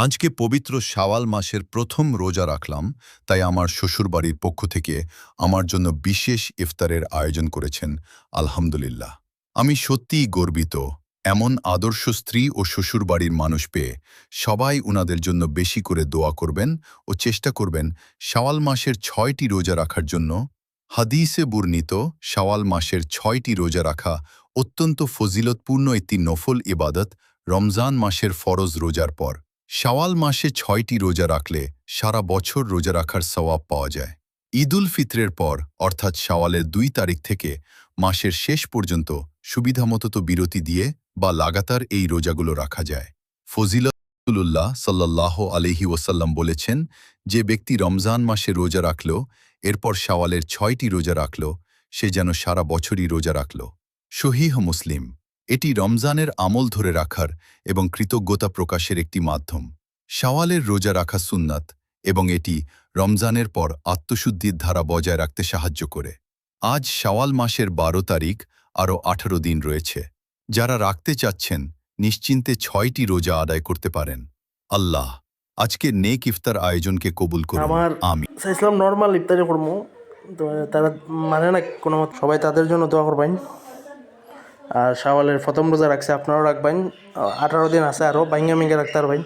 আজকে পবিত্র শাওয়াল মাসের প্রথম রোজা রাখলাম, তাই আমার শ্বশুরবাড়ির পক্ষ থেকে আমার জন্য বিশেষ ইফতারের আয়োজন করেছেন। আলহামদুলিল্লাহ, আমি সত্যিই গর্বিত। এমন আদর্শ স্ত্রী ও শ্বশুরবাড়ির মানুষ পেয়ে সবাই উনাদের জন্য বেশি করে দোয়া করবেন ও চেষ্টা করবেন শাওয়াল মাসের ৬টি রোজা রাখার জন্য। হাদিসে বর্ণিত শাওয়াল মাসের ৬টি রোজা রাখা অত্যন্ত ফজিলতপূর্ণ একটি নফল ইবাদত। রমজান মাসের ফরজ রোজার পর শাওয়াল মাসে ৬টি রোজা রাখলে সারা বছর রোজা রাখার সওয়াব পাওয়া যায়। ঈদুল ফিতরের পর অর্থাৎ শাওয়ালের ২ তারিখ থেকে মাসের শেষ পর্যন্ত সুবিধামতো বিরতি দিয়ে বা লাগাতার এই রোজাগুলো রাখা যায়। ফজিলতুল্লাহ সাল্লাল্লাহু আলাইহি ওয়াসাল্লাম বলেছেন, যে ব্যক্তি রমজান মাসে রোজা রাখল এরপর শাওয়ালের ৬টি রোজা রাখল, সে যেন সারা বছরই রোজা রাখল। সহিহ মুসলিম। এটি রমজানের আমল ধরে রাখার এবং কৃতজ্ঞতা প্রকাশের একটি মাধ্যম। শাওয়ালের রোজা রাখা সুন্নাত এবং এটি রমজানের পর আত্মশুদ্ধির ধারা বজায় রাখতে সাহায্য করে। আজ শাওয়াল মাসের ১২ তারিখ, আরও ১৮ দিন রয়েছে। যারা রাখতে চাচ্ছেন নিশ্চিন্তে ৬টি রোজা আদায় করতে পারেন। আল্লাহ আজকের নেক ইফতার আয়োজনকে কবুল করুন। আমার আমিন। চাইছিলাম নর্মাল ইফতারি করবো, তো তারা মানে না কোনো মত। সবাই তাদের জন্য দোয়া করবেন। আর শাওয়ালের প্রথম রোজা রাখছে, আপনারাও রাখবেন। 18 দিন আছে, আরও ভাঙ্গা মিঙ্গা রাখতে পারবেন।